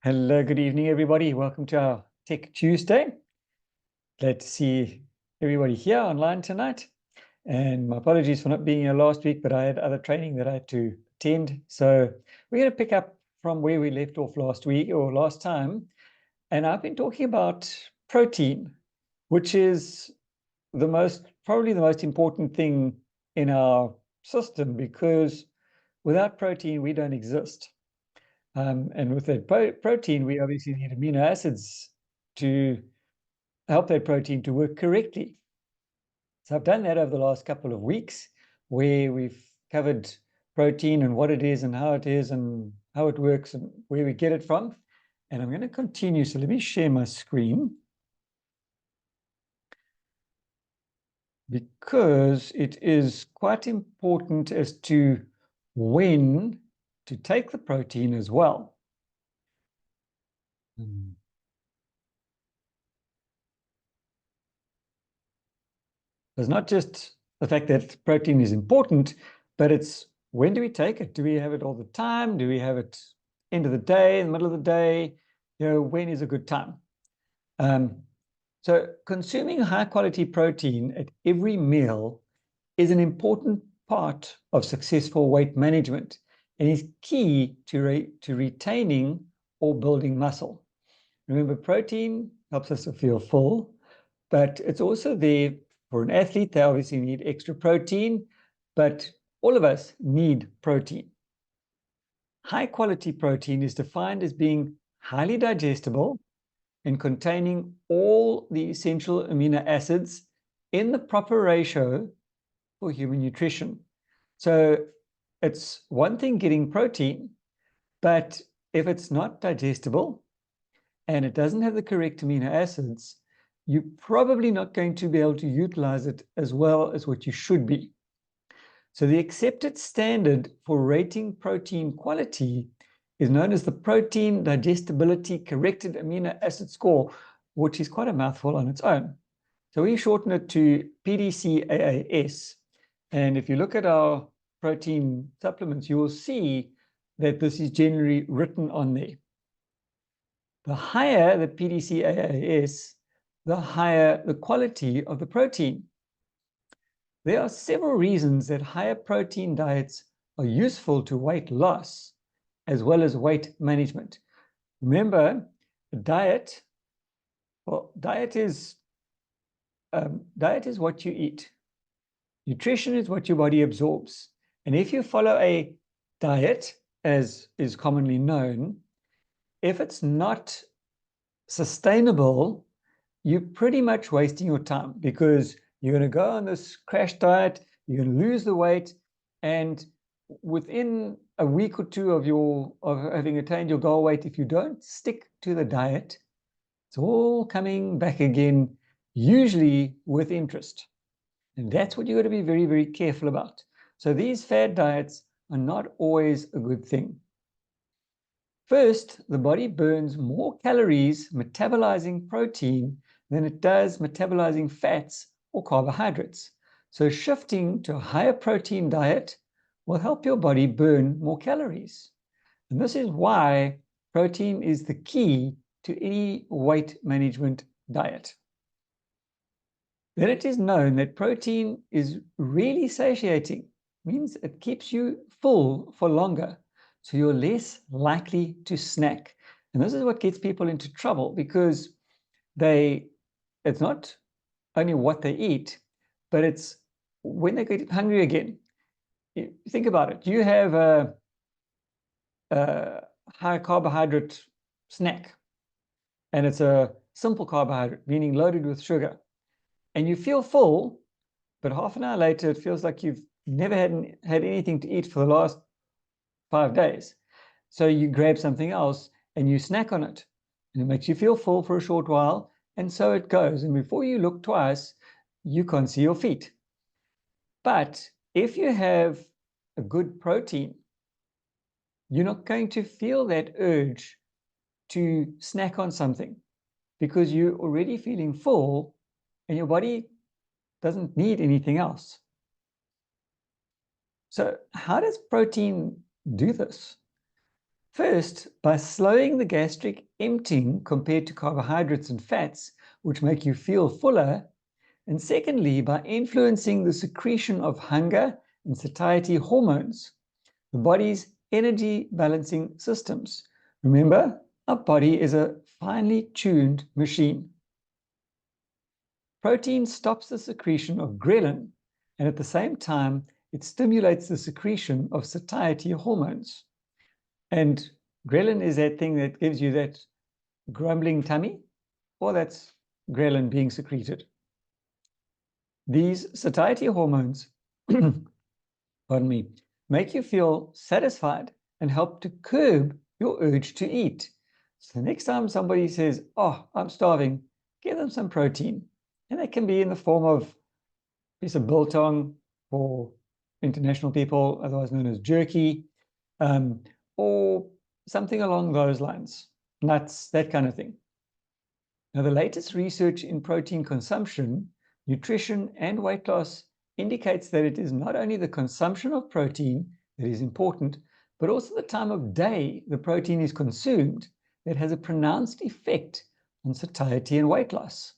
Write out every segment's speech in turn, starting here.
Hello, good evening, everybody. Welcome to our Tech Tuesday. Glad to see everybody here online tonight. And my apologies for not being here last week, but I had other training that I had to attend. So we're going to pick up from where we left off last week or last time. And I've been talking about protein, which is probably the most important thing in our system, because without protein, we don't exist. And with that protein, we obviously need amino acids to help that protein to work correctly. So I've done that over the last couple of weeks, where we've covered protein and what it is and how it is and how it works and where we get it from. And I'm going to continue. So let me share my screen, because it is quite important as to when to take the protein as well. It's not just the fact that protein is important, but it's when do we take it? Do we have it all the time? Do we have it end of the day, in the middle of the day? When is a good time? So consuming high quality protein at every meal is an important part of successful weight management and is key to retaining or building muscle. Remember, protein helps us to feel full, but it's also there for an athlete. They obviously need extra protein, but all of us need protein. High quality protein is defined as being highly digestible and containing all the essential amino acids in the proper ratio for human nutrition. So it's one thing getting protein, but if it's not digestible and it doesn't have the correct amino acids, you're probably not going to be able to utilize it as well as what you should be. So the accepted standard for rating protein quality is known as the Protein Digestibility Corrected Amino Acid Score, which is quite a mouthful on its own. So we shorten it to PDCAAS. And if you look at our protein supplements, you will see that this is generally written on there. The higher the PDCAAS, the higher the quality of the protein. There are several reasons that higher protein diets are useful to weight loss as well as weight management. Remember, diet is what you eat. Nutrition is what your body absorbs. And if you follow a diet, as is commonly known, if it's not sustainable, you're pretty much wasting your time, because you're going to go on this crash diet, you're going to lose the weight, and within a week or two of having attained your goal weight, if you don't stick to the diet, it's all coming back again, usually with interest. And that's what you've got to be very, very careful about. So these fad diets are not always a good thing. First, the body burns more calories metabolizing protein than it does metabolizing fats or carbohydrates. So shifting to a higher protein diet will help your body burn more calories. And this is why protein is the key to any weight management diet. Then it is known that protein is really satiating, means it keeps you full for longer, so you're less likely to snack. And this is what gets people into trouble, because it's not only what they eat, but it's when they get hungry again. Think about it. You have a high carbohydrate snack, and it's a simple carbohydrate, meaning loaded with sugar, and you feel full, but half an hour later, it feels like you've never had anything to eat for the last 5 days. So you grab something else and you snack on it, and it makes you feel full for a short while, and so it goes. And before you look twice, you can't see your feet. But if you have a good protein, you're not going to feel that urge to snack on something, because you're already feeling full and your body doesn't need anything else. So how does protein do this? First, by slowing the gastric emptying compared to carbohydrates and fats, which make you feel fuller, and secondly, by influencing the secretion of hunger and satiety hormones, the body's energy balancing systems. Remember, our body is a finely tuned machine. Protein stops the secretion of ghrelin, and at the same time, it stimulates the secretion of satiety hormones. And ghrelin is that thing that gives you that grumbling tummy, or that's ghrelin being secreted. These satiety hormones, pardon me, make you feel satisfied and help to curb your urge to eat. So next time somebody says, "Oh, I'm starving," give them some protein. And that can be in the form of a piece of biltong for international people, otherwise known as jerky, or something along those lines, nuts, that kind of thing. Now, the latest research in protein consumption, nutrition, and weight loss indicates that it is not only the consumption of protein that is important, but also the time of day the protein is consumed that has a pronounced effect on satiety and weight loss.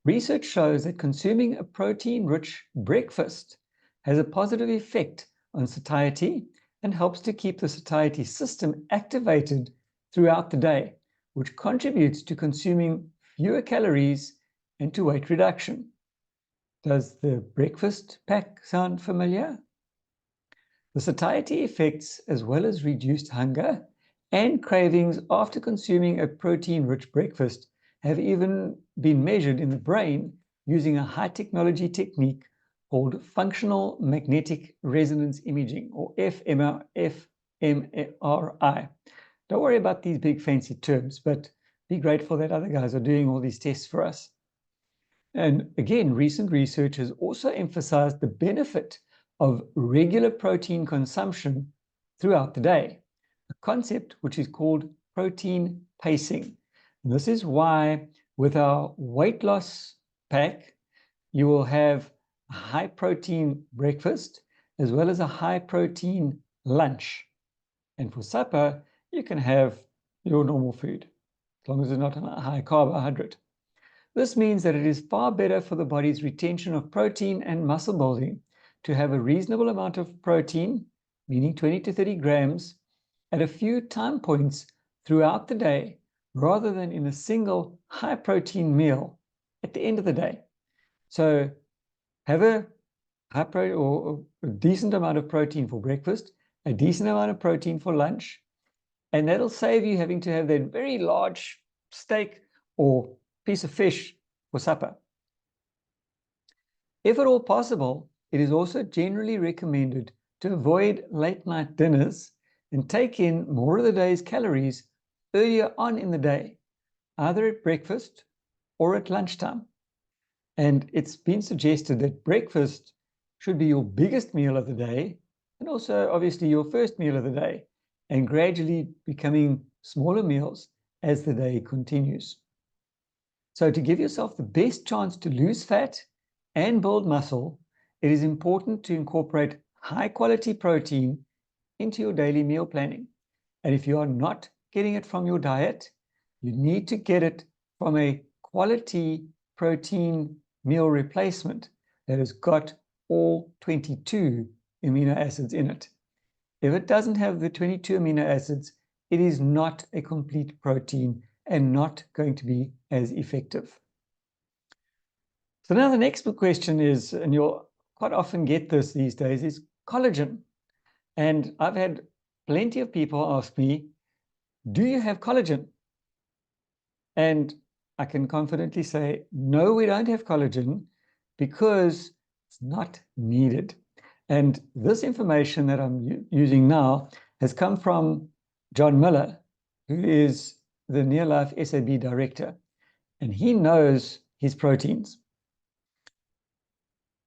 Research shows that consuming a protein-rich breakfast has a positive effect on satiety and helps to keep the satiety system activated throughout the day, which contributes to consuming fewer calories and to weight reduction. Does the breakfast pack sound familiar? The satiety effects, as well as reduced hunger and cravings after consuming a protein-rich breakfast, have even been measured in the brain using a high technology technique called functional magnetic resonance imaging, or fMRI. Don't worry about these big fancy terms, but be grateful that other guys are doing all these tests for us. And again, recent research has also emphasized the benefit of regular protein consumption throughout the day, a concept which is called protein pacing. And this is why with our weight loss pack, you will have a high protein breakfast as well as a high protein lunch. And for supper, you can have your normal food, as long as it's not a high carbohydrate. This means that it is far better for the body's retention of protein and muscle building to have a reasonable amount of protein, meaning 20 to 30 grams, at a few time points throughout the day, rather than in a single high protein meal at the end of the day. So have a high protein or a decent amount of protein for breakfast, a decent amount of protein for lunch, and that'll save you having to have that very large steak or piece of fish for supper. If at all possible, it is also generally recommended to avoid late night dinners and take in more of the day's calories earlier on in the day, either at breakfast or at lunchtime. And it's been suggested that breakfast should be your biggest meal of the day, and also obviously your first meal of the day, and gradually becoming smaller meals as the day continues. So to give yourself the best chance to lose fat and build muscle, it is important to incorporate high quality protein into your daily meal planning. And if you are not getting it from your diet, you need to get it from a quality protein meal replacement that has got all 22 amino acids in it. If it doesn't have the 22 amino acids, it is not a complete protein and not going to be as effective. So now the next question is, and you'll quite often get this these days, is collagen. And I've had plenty of people ask me, do you have collagen? And I can confidently say, no, we don't have collagen because it's not needed. And this information that I'm using now has come from John Miller, who is the Neolife SAB director, and he knows his proteins.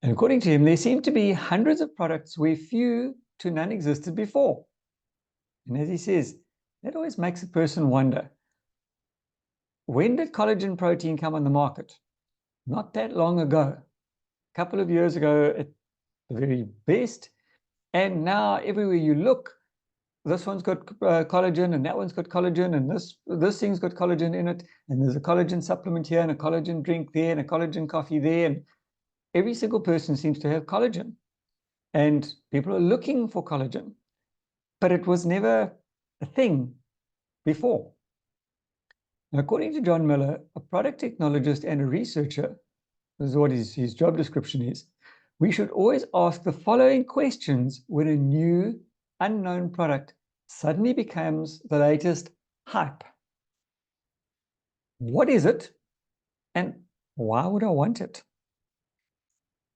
And according to him, there seem to be hundreds of products where few to none existed before. And as he says, that always makes a person wonder, when did collagen protein come on the market? Not that long ago. A couple of years ago at the very best. And now everywhere you look, this one's got collagen, and that one's got collagen, and this thing's got collagen in it, and there's a collagen supplement here, and a collagen drink there, and a collagen coffee there, and every single person seems to have collagen, and people are looking for collagen, but it was never a thing before. Now, according to John Miller, a product technologist and a researcher, this is what his job description is, we should always ask the following questions when a new, unknown product suddenly becomes the latest hype. What is it, and why would I want it?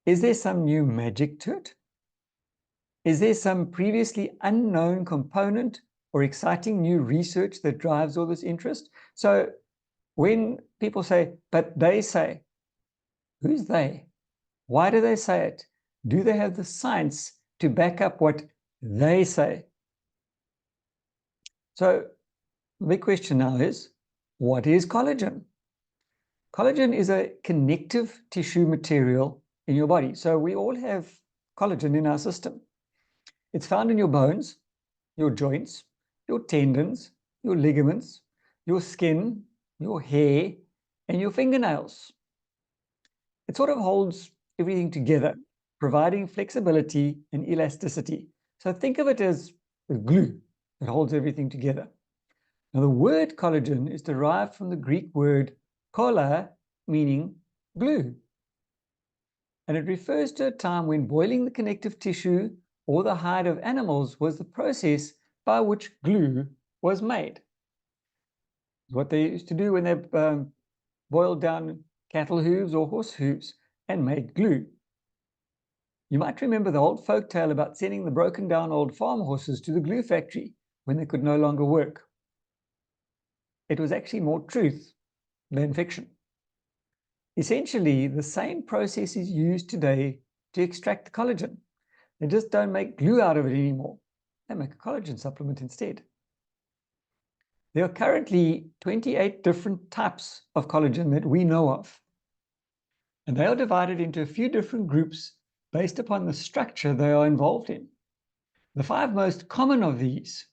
Is there some new magic to it? Is there some previously unknown component or exciting new research that drives all this interest? So when people say, but they say, who's they? Why do they say it? Do they have the science to back up what they say? So the big question now is, what is collagen? Collagen is a connective tissue material in your body. So we all have collagen in our system. It's found in your bones, your joints, your tendons, your ligaments, your skin, your hair, and your fingernails. It sort of holds everything together, providing flexibility and elasticity. So think of it as the glue that holds everything together. Now, the word collagen is derived from the Greek word kolla, meaning glue. And it refers to a time when boiling the connective tissue or the hide of animals was the process by which glue was made. What they used to do when they boiled down cattle hooves or horse hooves and made glue. You might remember the old folk tale about sending the broken down old farm horses to the glue factory when they could no longer work. It was actually more truth than fiction. Essentially, the same process is used today to extract the collagen. They just don't make glue out of it anymore. They make a collagen supplement instead. There are currently 28 different types of collagen that we know of. And they are divided into a few different groups based upon the structure they are involved in. The 5 most common of these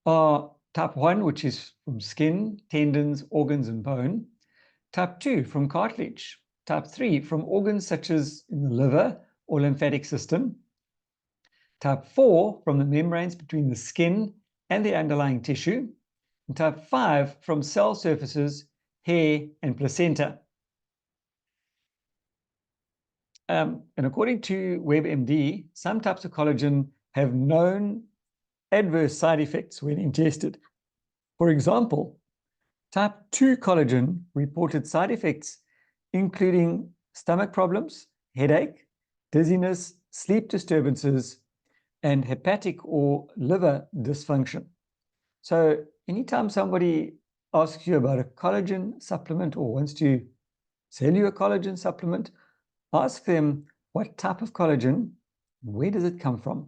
are type 1, which is from skin, tendons, organs, and bone. Type 2 from cartilage. Type 3 from organs such as in the liver or lymphatic system. Type 4 from the membranes between the skin and the underlying tissue. And type 5 from cell surfaces, hair, and placenta. And according to WebMD, some types of collagen have known adverse side effects when ingested. For example, type 2 collagen reported side effects including stomach problems, headache, dizziness, sleep disturbances, and hepatic or liver dysfunction. So anytime somebody asks you about a collagen supplement or wants to sell you a collagen supplement, ask them what type of collagen, where does it come from?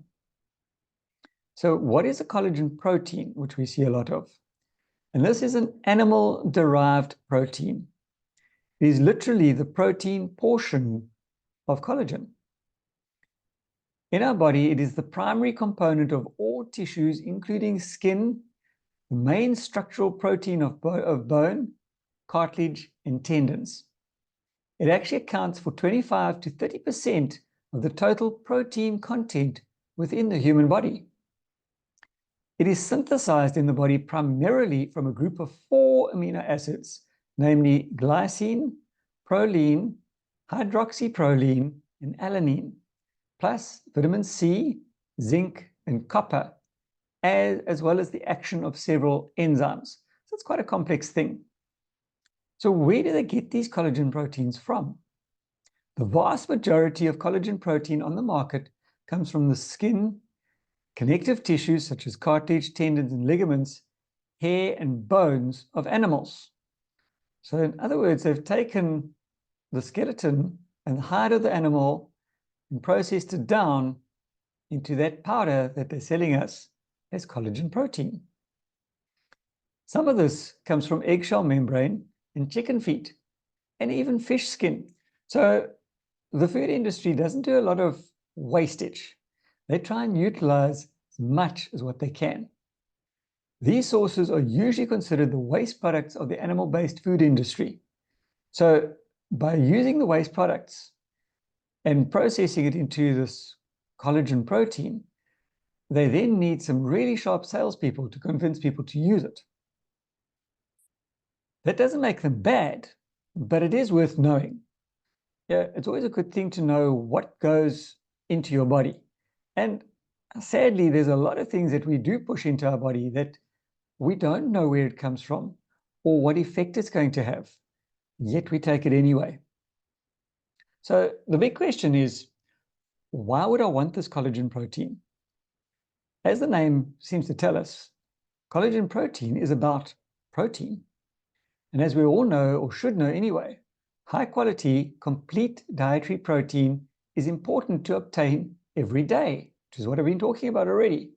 So what is a collagen protein, which we see a lot of? And this is an animal-derived protein. It is literally the protein portion of collagen. In our body, it is the primary component of all tissues, including skin, the main structural protein of bone, cartilage, and tendons. It actually accounts for 25 to 30% of the total protein content within the human body. It is synthesized in the body primarily from a group of 4 amino acids, namely glycine, proline, hydroxyproline, and alanine, plus vitamin C, zinc, and copper, as well as the action of several enzymes. So it's quite a complex thing. So where do they get these collagen proteins from? The vast majority of collagen protein on the market comes from the skin, connective tissues such as cartilage, tendons, and ligaments, hair, and bones of animals. So in other words, they've taken the skeleton and the hide of the animal and processed it down into that powder that they're selling us as collagen protein. Some of this comes from eggshell membrane and chicken feet and even fish skin. So the food industry doesn't do a lot of wastage. They try and utilize as much as what they can. These sources are usually considered the waste products of the animal-based food industry. So by using the waste products and processing it into this collagen protein, they then need some really sharp salespeople to convince people to use it. That doesn't make them bad, but it is worth knowing. Yeah, it's always a good thing to know what goes into your body. And sadly, there's a lot of things that we do push into our body that we don't know where it comes from or what effect it's going to have, yet we take it anyway. So the big question is, why would I want this collagen protein? As the name seems to tell us, collagen protein is about protein. And as we all know, or should know anyway, high quality, complete dietary protein is important to obtain every day, which is what I've been talking about already.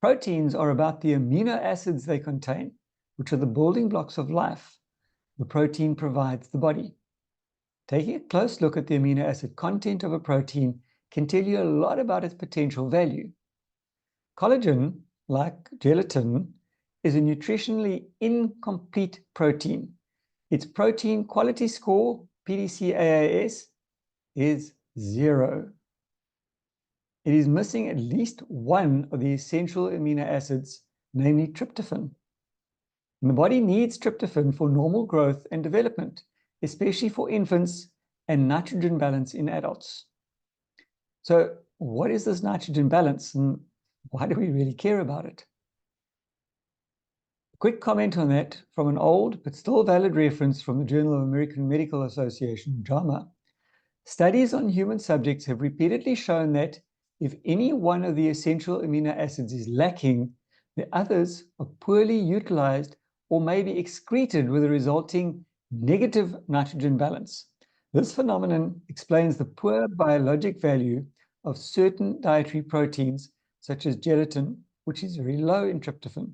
Proteins are about the amino acids they contain, which are the building blocks of life the protein provides the body. Taking a close look at the amino acid content of a protein can tell you a lot about its potential value. Collagen, like gelatin, is a nutritionally incomplete protein. Its protein quality score, PDCAAS, is 0. It is missing at least one of the essential amino acids, namely tryptophan. And the body needs tryptophan for normal growth and development, especially for infants, and nitrogen balance in adults. So what is this nitrogen balance and why do we really care about it? A quick comment on that from an old but still valid reference from the Journal of American Medical Association, JAMA. Studies on human subjects have repeatedly shown that if any one of the essential amino acids is lacking, the others are poorly utilized or may be excreted with a resulting negative nitrogen balance. This phenomenon explains the poor biologic value of certain dietary proteins, such as gelatin, which is very low in tryptophan.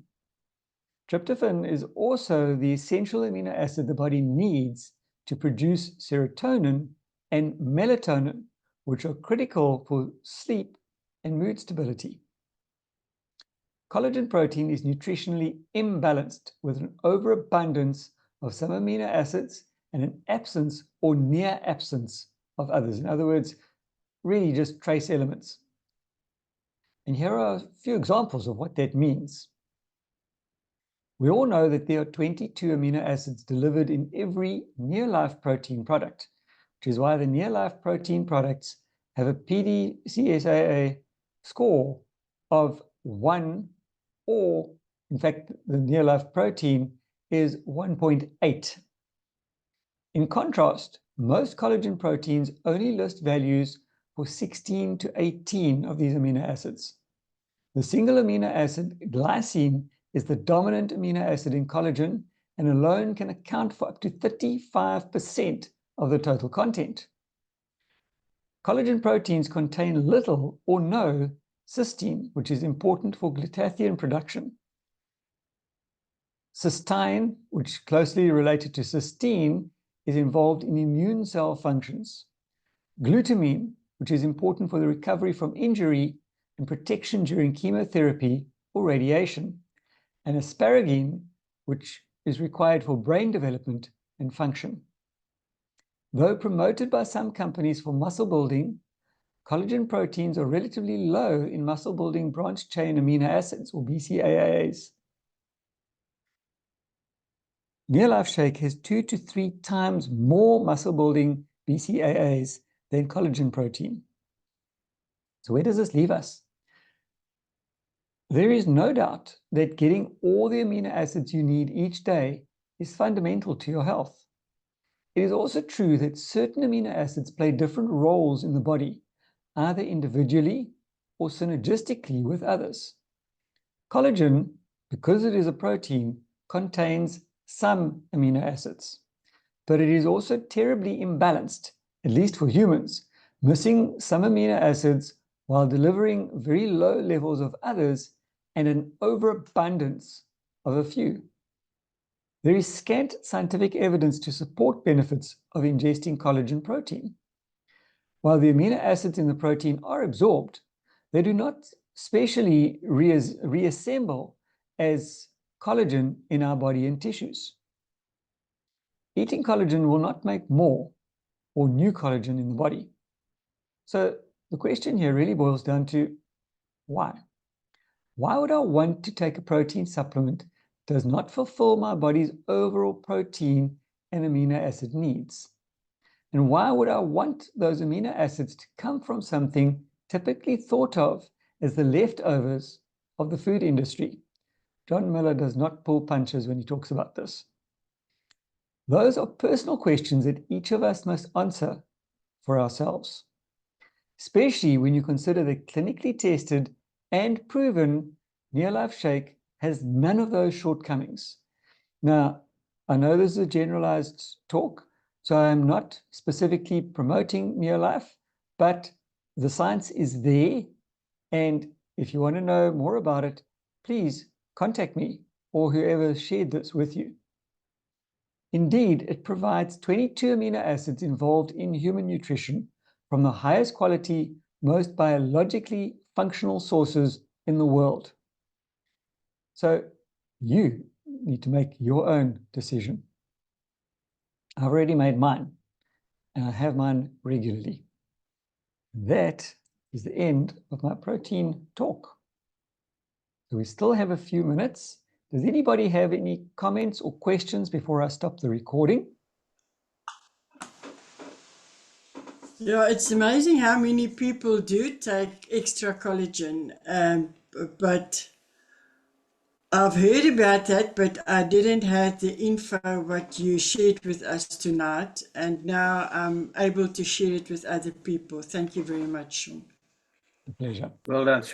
Tryptophan is also the essential amino acid the body needs to produce serotonin and melatonin, which are critical for sleep and mood stability. Collagen protein is nutritionally imbalanced with an overabundance of some amino acids and an absence or near absence of others. In other words, really just trace elements. And here are a few examples of what that means. We all know that there are 22 amino acids delivered in every near-life protein product, which is why the near-life protein products have a PDCAAS score of 1, or in fact, the near-life protein is 1.8. In contrast, most collagen proteins only list values for 16 to 18 of these amino acids. The single amino acid, glycine, is the dominant amino acid in collagen and alone can account for up to 35% of the total content. Collagen proteins contain little or no cysteine, which is important for glutathione production. Cysteine, which is closely related to cysteine, is involved in immune cell functions. Glutamine, which is important for the recovery from injury and protection during chemotherapy or radiation. And asparagine, which is required for brain development and function. Though promoted by some companies for muscle building, collagen proteins are relatively low in muscle building branched chain amino acids, or BCAAs. Near-Life Shake has 2 to 3 times more muscle building BCAAs than collagen protein. So where does this leave us? There is no doubt that getting all the amino acids you need each day is fundamental to your health. It is also true that certain amino acids play different roles in the body, either individually or synergistically with others. Collagen, because it is a protein, contains some amino acids, but it is also terribly imbalanced, at least for humans, missing some amino acids while delivering very low levels of others and an overabundance of a few. There is scant scientific evidence to support benefits of ingesting collagen protein. While the amino acids in the protein are absorbed, they do not specially reassemble as collagen in our body and tissues. Eating collagen will not make more or new collagen in the body. So the question here really boils down to why? Why would I want to take a protein supplement that does not fulfill my body's overall protein and amino acid needs? And why would I want those amino acids to come from something typically thought of as the leftovers of the food industry? John Miller does not pull punches when he talks about this. Those are personal questions that each of us must answer for ourselves, especially when you consider that clinically tested and proven Neolife Shake has none of those shortcomings. Now, I know this is a generalized talk, so I'm not specifically promoting Neolife, but the science is there. And if you want to know more about it, please contact me or whoever shared this with you. Indeed, it provides 22 amino acids involved in human nutrition from the highest quality, most biologically functional sources in the world. So you need to make your own decision. I've already made mine, and I have mine regularly. That is the end of my protein talk. So we still have a few minutes. Does anybody have any comments or questions before I stop the recording? Yeah, it's amazing how many people do take extra collagen, but I've heard about that, but I didn't have the info what you shared with us tonight, and now I'm able to share it with other people. Thank you very much, Sean. A pleasure. Well done,